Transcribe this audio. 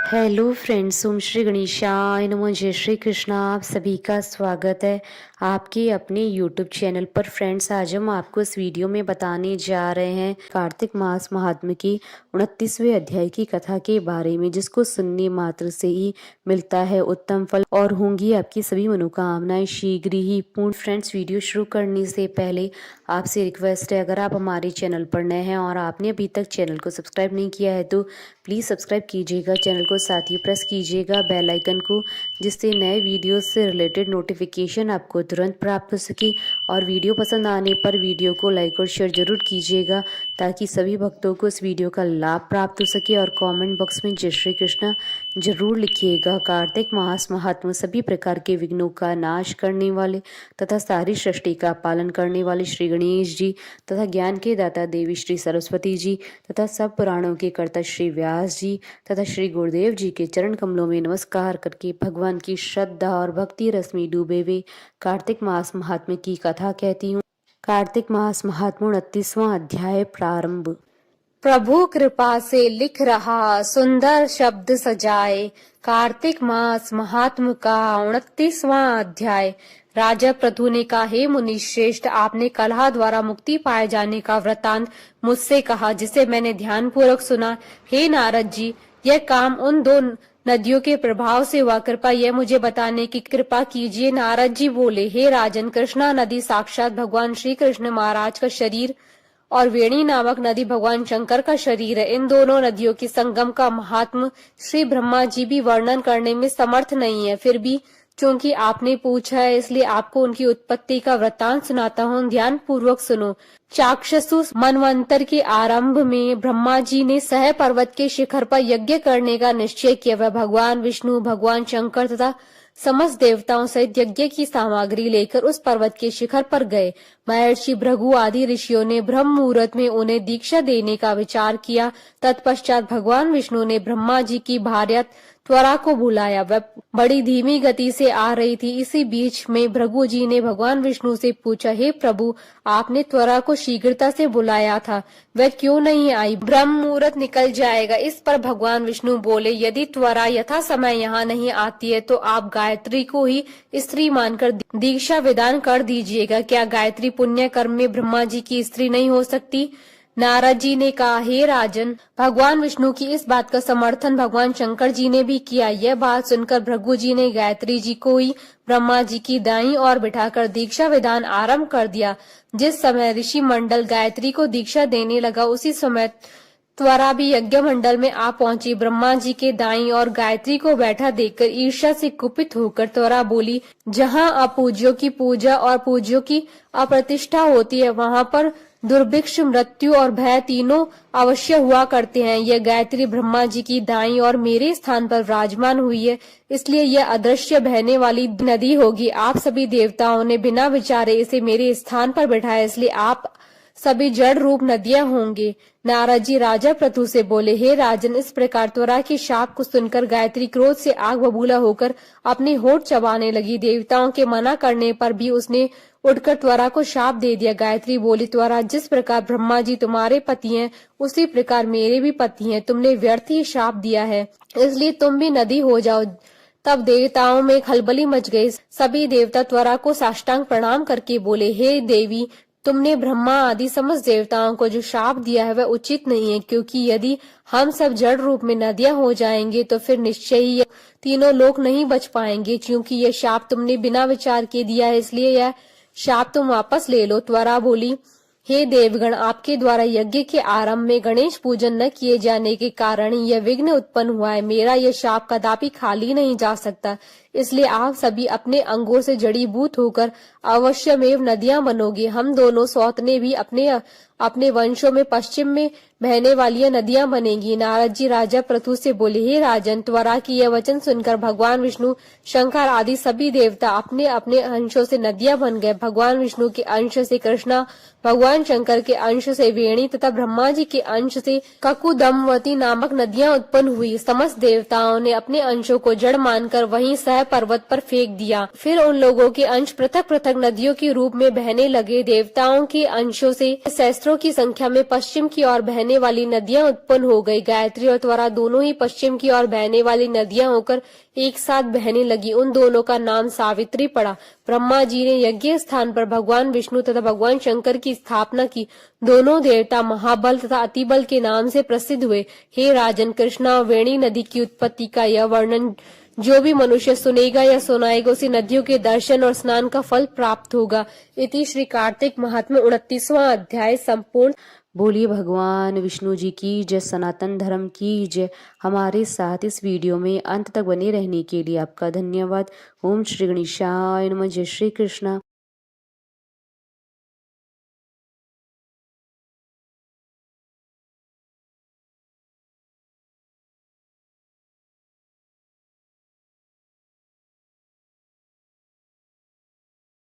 Hello friends, ओम श्री गणेशाय नमः। जय श्री कृष्णा। आप सभी का स्वागत है आपके अपने यूट्यूब चैनल पर। फ्रेंड्स, आज हम आपको इस वीडियो में बताने जा रहे हैं कार्तिक मास महात्म्य की 29वें अध्याय की कथा के बारे में, जिसको सुनने मात्र से ही मिलता है उत्तम फल और होंगी आपकी सभी मनोकामनाएं शीघ्र ही पूर्ण। फ्रेंड्स, वीडियो शुरू करने से पहले आपसे रिक्वेस्ट है, अगर आप हमारे चैनल पर नए हैं और आपने अभी तक चैनल को सब्सक्राइब नहीं किया है तो प्लीज़ सब्सक्राइब कीजिएगा चैनल को, साथ ही प्रेस कीजिएगा बेल आइकन को, जिससे नए वीडियो से रिलेटेड नोटिफिकेशन आपको तुरंत प्राप्त हो सके। और वीडियो पसंद आने पर वीडियो को लाइक और शेयर जरूर कीजिएगा ताकि सभी भक्तों को इस वीडियो का लाभ प्राप्त हो सके। और कमेंट बॉक्स में जय श्री कृष्ण जरूर लिखिएगा। कार्तिक मास महात्मा सभी प्रकार के विघ्नों का नाश करने वाले तथा सारी सृष्टि का पालन करने वाले श्री गणेश जी तथा ज्ञान के दाता देवी श्री सरस्वती जी तथा सब पुराणों के कर्ता श्री व्यास जी तथा श्री गुरुदेव जी के चरण कमलों में नमस्कार करके भगवान की श्रद्धा और भक्ति रस में डूबे हुए कार्तिक मास महात्म्य की कथा कहती हूँ। कार्तिक मास महात्म्य 29वां अध्याय प्रारंभ। प्रभु कृपा से लिख रहा सुंदर शब्द सजाए। कार्तिक मास महात्म्य का 29वां अध्याय। राजा पृथु ने कहा, हे मुनि श्रेष्ठ, आपने कलह द्वारा मुक्ति पाए जाने का वृतांत मुझसे कहा, जिसे मैंने ध्यान पूर्वक सुना। हे नारद जी, यह काम उन दो नदियों के प्रभाव से हुआ, कृपा यह मुझे बताने की कृपा कीजिए। नारद जी बोले, हे राजन, कृष्णा नदी साक्षात भगवान श्री कृष्ण महाराज का शरीर और वेणी नामक नदी भगवान शंकर का शरीर है। इन दोनों नदियों की संगम का महात्म श्री ब्रह्मा जी भी वर्णन करने में समर्थ नहीं है। फिर भी चूंकि आपने पूछा है, इसलिए आपको उनकी उत्पत्ति का वृत्तांत सुनाता हूँ, ध्यान पूर्वक सुनो। चाक्षसु मनवंतर के आरंभ में ब्रह्मा जी ने सह पर्वत के शिखर पर यज्ञ करने का निश्चय किया। वह भगवान विष्णु, भगवान शंकर तथा समस्त देवताओं सहित यज्ञ की सामग्री लेकर उस पर्वत के शिखर पर गए। महर्षि भृगु आदि ऋषियों ने ब्रह्म मुहूर्त में उन्हें दीक्षा देने का विचार किया। तत्पश्चात भगवान विष्णु ने ब्रह्मा जी की भार्या त्वरा को बुलाया। वह बड़ी धीमी गति से आ रही थी। इसी बीच में भृगु जी ने भगवान विष्णु से पूछा, हे प्रभु, आपने त्वरा को शीघ्रता से बुलाया था, वह क्यों नहीं आई? ब्रह्म मुहूर्त निकल जाएगा। इस पर भगवान विष्णु बोले, यदि त्वरा यथा समय यहाँ नहीं आती है तो आप गायत्री को ही स्त्री मानकर दीक्षा विधान कर दीजिएगा। क्या गायत्री पुण्य कर्म में ब्रह्मा जी की स्त्री नहीं हो सकती? नारद जी ने कहा, हे राजन, भगवान विष्णु की इस बात का समर्थन भगवान शंकर जी ने भी किया। यह बात सुनकर भृगु जी ने गायत्री जी को ही ब्रह्मा जी की दाईं ओर बिठाकर दीक्षा विधान आरंभ कर दिया। जिस समय ऋषि मंडल गायत्री को दीक्षा देने लगा, उसी समय त्वरा भी यज्ञ मंडल में आ पहुंची। ब्रह्मा जी के दाईं और गायत्री को बैठा देखकर ईर्ष्या से कुपित होकर त्वरा बोली, जहाँ अपूज्यों की पूजा और पूज्यों की अप्रतिष्ठा होती है, वहाँ पर दुर्भिक्ष, मृत्यु और भय तीनों अवश्य हुआ करते हैं। यह गायत्री ब्रह्मा जी की दाईं और मेरे स्थान पर विराजमान हुई है, इसलिए यह अदृश्य बहने वाली नदी होगी। आप सभी देवताओं ने बिना विचारे इसे मेरे स्थान पर बैठाया, इसलिए आप सभी जड़ रूप नदियां होंगे। नारद जी राजा पृथु से बोले, हे राजन, इस प्रकार त्वरा के शाप को सुनकर गायत्री क्रोध से आग बबूला होकर अपने होठ चबाने लगी। देवताओं के मना करने पर भी उसने उठकर त्वरा को शाप दे दिया। गायत्री बोली, त्वरा, जिस प्रकार ब्रह्मा जी तुम्हारे पति हैं, उसी प्रकार मेरे भी पति हैं। तुमने व्यर्थ ही शाप दिया है, इसलिए तुम भी नदी हो जाओ। तब देवताओं में खलबली मच गई। सभी देवता त्वरा को साष्टांग प्रणाम करके बोले, हे देवी, तुमने ब्रह्मा आदि समस्त देवताओं को जो शाप दिया है वह उचित नहीं है, क्योंकि यदि हम सब जड़ रूप में नदियां हो जाएंगे तो फिर निश्चय ही तीनों लोग नहीं बच पाएंगे। क्योंकि यह शाप तुमने बिना विचार के दिया है, इसलिए यह शाप तुम वापस ले लो। त्वरा बोली, हे देवगण, आपके द्वारा यज्ञ के आरंभ में गणेश पूजन न किए जाने के कारण ही यह विघ्न उत्पन्न हुआ है। मेरा यह शाप कदापि खाली नहीं जा सकता, इसलिए आप सभी अपने अंगों से जड़ीभूत होकर अवश्यमेव नदियां बनोगे। हम दोनों सौतने भी अपने वंशों में पश्चिम में बहने वाली नदियां बनेगी। नारद जी राजा पृथु से बोले, हे राजन, त्वरा की यह वचन सुनकर भगवान विष्णु, शंकर आदि सभी देवता अपने अपने अंशों से नदियां बन गए। भगवान विष्णु के अंश से कृष्णा, भगवान शंकर के अंश से वेणी तथा ब्रह्मा जी के अंश से ककुदमवती नामक नदियां उत्पन्न हुई। समस्त देवताओं ने अपने अंशों को जड़ मानकर वहीं सह वह पर्वत पर फेंक दिया। फिर उन लोगों के अंश पृथक पृथक नदियों के रूप में बहने लगे। देवताओं के अंशों से सहस्त्रों की संख्या में पश्चिम की ओर बहने वाली नदियां उत्पन्न हो गई। गायत्री और त्वरा दोनों ही पश्चिम की ओर बहने वाली नदियां होकर एक साथ बहने लगी। उन दोनों का नाम सावित्री पड़ा। ब्रह्मा जी ने यज्ञ स्थान पर भगवान विष्णु तथा भगवान शंकर की स्थापना की। दोनों देवता महाबल तथा अतिबल के नाम से प्रसिद्ध हुए। हे राजन, कृष्णा और वेणी नदी की उत्पत्ति का यह वर्णन जो भी मनुष्य सुनेगा या सुनाएगा उसे नदियों के दर्शन और स्नान का फल प्राप्त होगा। इति श्री कार्तिक महात्म्य 29वां अध्याय संपूर्ण। बोलिए भगवान विष्णु जी की जय, सनातन धर्म की जय। हमारे साथ इस वीडियो में अंत तक बने रहने के लिए आपका धन्यवाद। ओम श्री गणेशाय नमः। जय श्री कृष्णा।